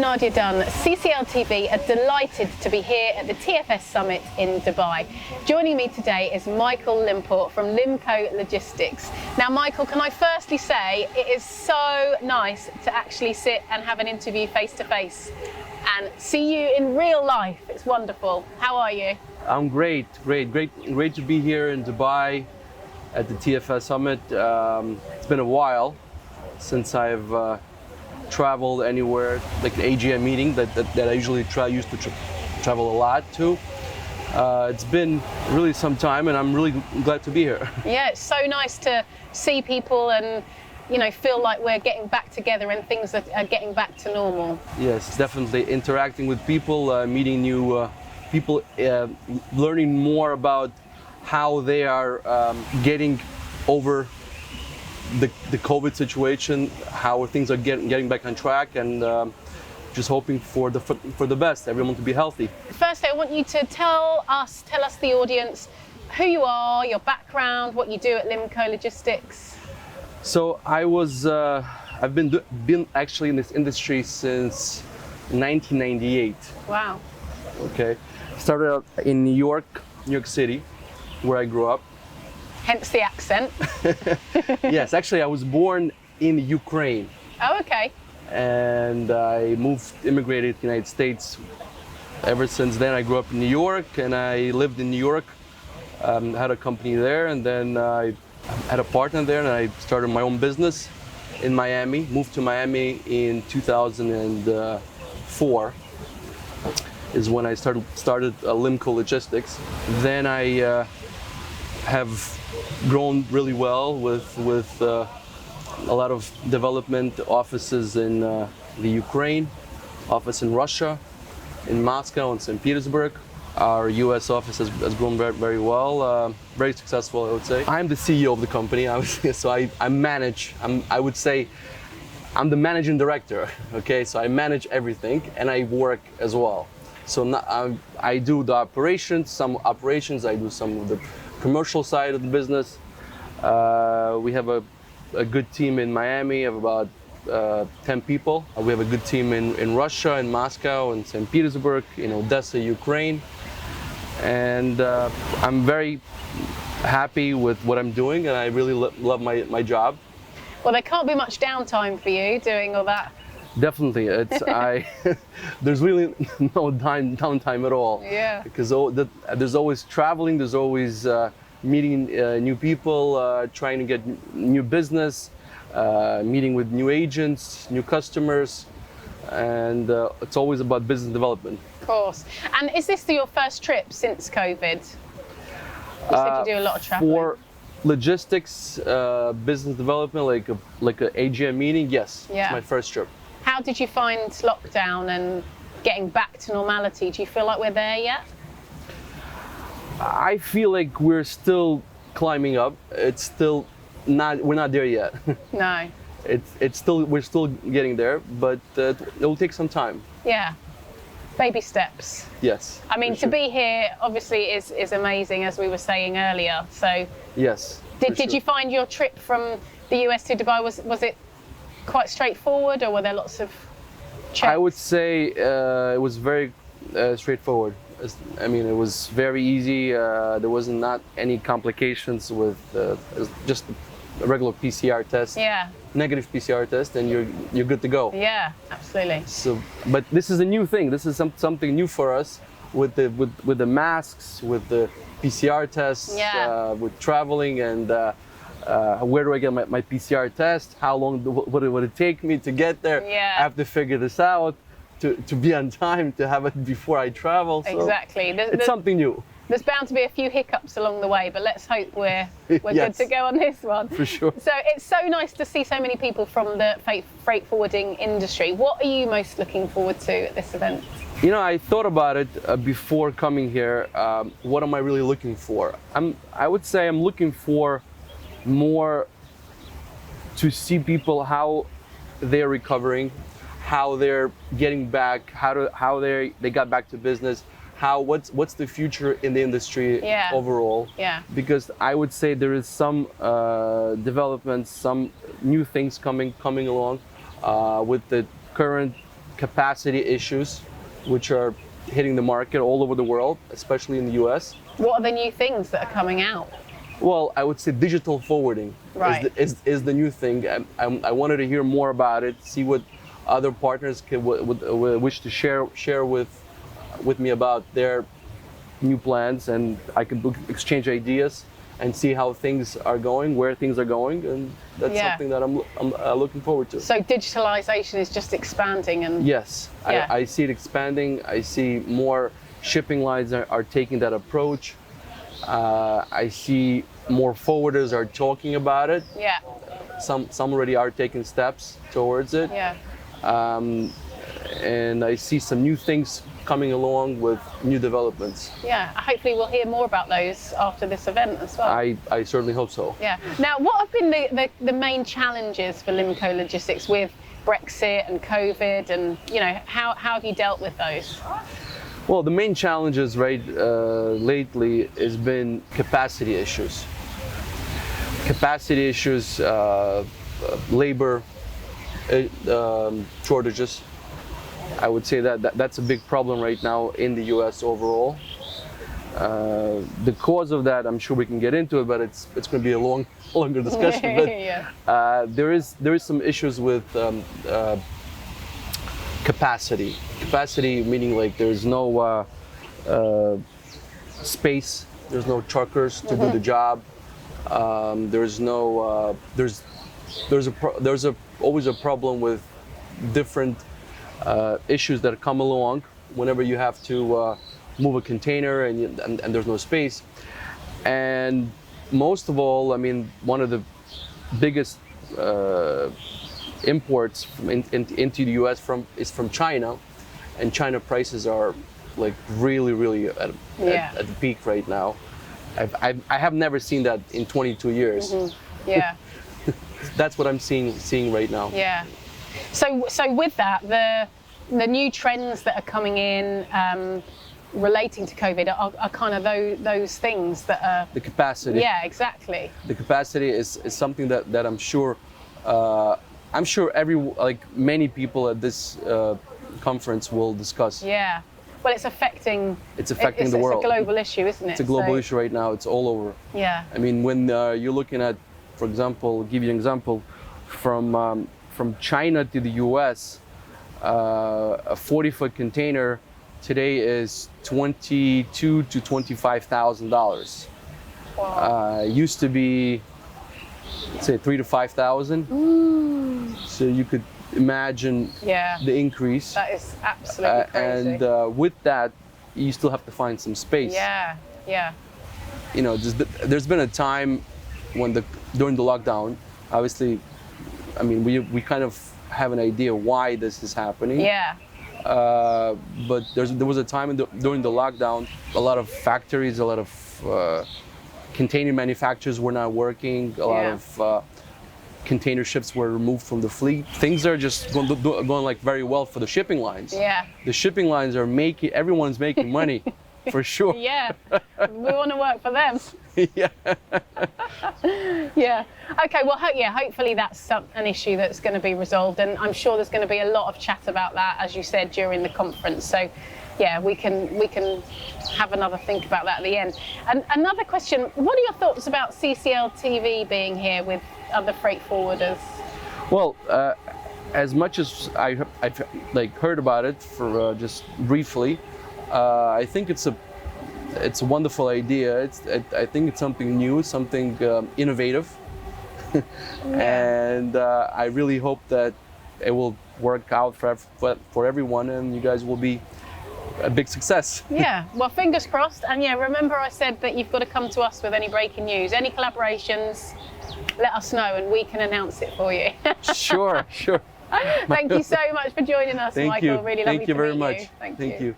Nadia Dunn, CCL TV are delighted to be here at the TFS Summit in Dubai. Joining me today is Michael Lyamport from Limco Logistics. Now Michael, can I firstly say it is so nice to actually sit and have an interview face to face and see you in real life. It's wonderful. How are you? I'm great to be here in Dubai at the TFS Summit. It's been a while since I've traveled anywhere, like the AGM meeting that I usually used to travel a lot to. It's been really some time and I'm really glad to be here. Yeah, it's so nice to see people and feel like we're getting back together and things are getting back to normal. Yes, definitely interacting with people, meeting new people, learning more about how they are getting over the COVID situation, how things are getting back on track, and just hoping for the best, everyone to be healthy. Firstly, I want you to tell us the audience who you are, your background, what you do at Limco Logistics. So I've been actually in this industry since 1998. Wow. Okay, started out in New York City, where I grew up. Hence the accent. Yes, actually I was born in Ukraine. Oh, okay. And I immigrated to the United States. Ever since then I grew up in New York and I lived in New York, had a company there, and then I had a partner there and I started my own business in Miami, moved to Miami in 2004 is when I started Limco Logistics. Then I have grown really well with a lot of development offices in the Ukraine, office in Russia, in Moscow and St. Petersburg. Our US office has grown very well, very successful, I would say. I'm the CEO of the company, obviously, so I would say I'm the managing director, okay? So I manage everything and I work as well. So I do the operations, I do some of the commercial side of the business. We have a good team in Miami of about 10 people. We have a good team in Russia, in Moscow, in St. Petersburg, in Odessa, Ukraine. And I'm very happy with what I'm doing and I really love my job. Well, there can't be much downtime for you doing all that. Definitely, there's really no downtime at all. Yeah. Because there's always traveling, there's always meeting new people, trying to get new business, meeting with new agents, new customers, and it's always about business development. Of course. And is this your first trip since COVID? You said you do a lot of traveling. For logistics, business development, like a AGM meeting, yes, yeah. It's my first trip. How did you find lockdown and getting back to normality? Do you feel like we're there yet? I feel like we're still climbing up. We're not there yet. No. We're still getting there, but it will take some time. Yeah. Baby steps. Yes. I mean, to be here obviously is amazing, as we were saying earlier. So yes. Did you find your trip from the US to Dubai was it quite straightforward, or were there lots of checks? I would say it was very straightforward. I mean, it was very easy. There was not any complications with just a regular PCR test. Yeah. Negative PCR test, and you're good to go. Yeah, absolutely. So, but this is a new thing. This is something new for us with the masks, with the PCR tests, yeah. With traveling, and where do I get my PCR test? How long would it take me to get there? Yeah. I have to figure this out to be on time to have it before I travel. So exactly. It's something new. There's bound to be a few hiccups along the way, but let's hope we're yes. good to go on this one. For sure. So it's so nice to see so many people from the freight forwarding industry. What are you most looking forward to at this event? I thought about it before coming here. What am I really looking for? I would say I'm looking for more to see people how they're recovering, how they're getting back, how they got back to business, what's the future in the industry overall. Yeah. Because I would say there is some developments, some new things coming along with the current capacity issues, which are hitting the market all over the world, especially in the US. What are the new things that are coming out? Well, I would say digital forwarding Right. is the new thing. I wanted to hear more about it, see what other partners would wish to share with me about their new plans, and I could exchange ideas and see how things are going, where things are going, and that's something that I'm looking forward to. So digitalisation is just expanding, and Yes, I see it expanding. I see more shipping lines are taking that approach. I see more forwarders are talking about it. yeah, Some already are taking steps towards it. yeah. And I see some new things coming along with new developments. Yeah, hopefully we'll hear more about those after this event as well. I certainly hope so. Yeah. Now, what have been the main challenges for Limco Logistics with Brexit and COVID, and how have you dealt with those? Well, the main challenges lately has been capacity issues. Capacity issues, labor shortages. I would say that's a big problem right now in the U.S. overall. The cause of that, I'm sure we can get into it, but it's going to be a longer discussion. But Yeah. there is some issues with capacity. Capacity meaning like there's no space. There's no truckers to do the job. There's no there's always a problem with different issues that come along whenever you have to move a container and there's no space. And most of all, I mean, one of the biggest imports into the US is from China, and China prices are like really at the peak right now. I have never seen that in 22 years. Mm-hmm. Yeah. That's what I'm seeing right now. Yeah. So with that, the new trends that are coming in relating to COVID are kind of those things that are The capacity. Yeah, exactly. The capacity is something that I'm sure many people at this conference will discuss. Yeah. Well, it's affecting the world. It's a global issue, isn't it? It's a global issue right now. It's all over. Yeah. I mean, when you're looking at, for example, give you an example, from China to the U.S., a 40-foot container today is $22,000 to $25,000. Wow. Used to be, let's say, $3,000 to $5,000. So you could imagine the increase. That is absolutely crazy. And with that, you still have to find some space. Yeah, yeah. There's been a time when during the lockdown, obviously, I mean, we kind of have an idea why this is happening. Yeah. But there was a time during the lockdown, a lot of factories, a lot of container manufacturers were not working. A lot of container ships were removed from the fleet. Things are just going like very well for the shipping lines. Yeah. The shipping lines are everyone's making money, for sure. Yeah. We want to work for them. Yeah. Yeah. Okay. Well, hopefully that's an issue that's going to be resolved, and I'm sure there's going to be a lot of chat about that, as you said, during the conference. So, yeah, we can have another think about that at the end. And another question: what are your thoughts about CCL TV being here with other freight forwarders? Well, as much as I've heard about it for just briefly, I think it's a wonderful idea. I think it's something new, something innovative, and I really hope that it will work out for everyone, and you guys will be a big success. Yeah, well, fingers crossed. And yeah, remember I said that you've got to come to us with any breaking news, any collaborations, let us know and we can announce it for you. Sure. Thank you so much for joining us, Michael. Really lovely to meet you. Thank you very much. Thank you.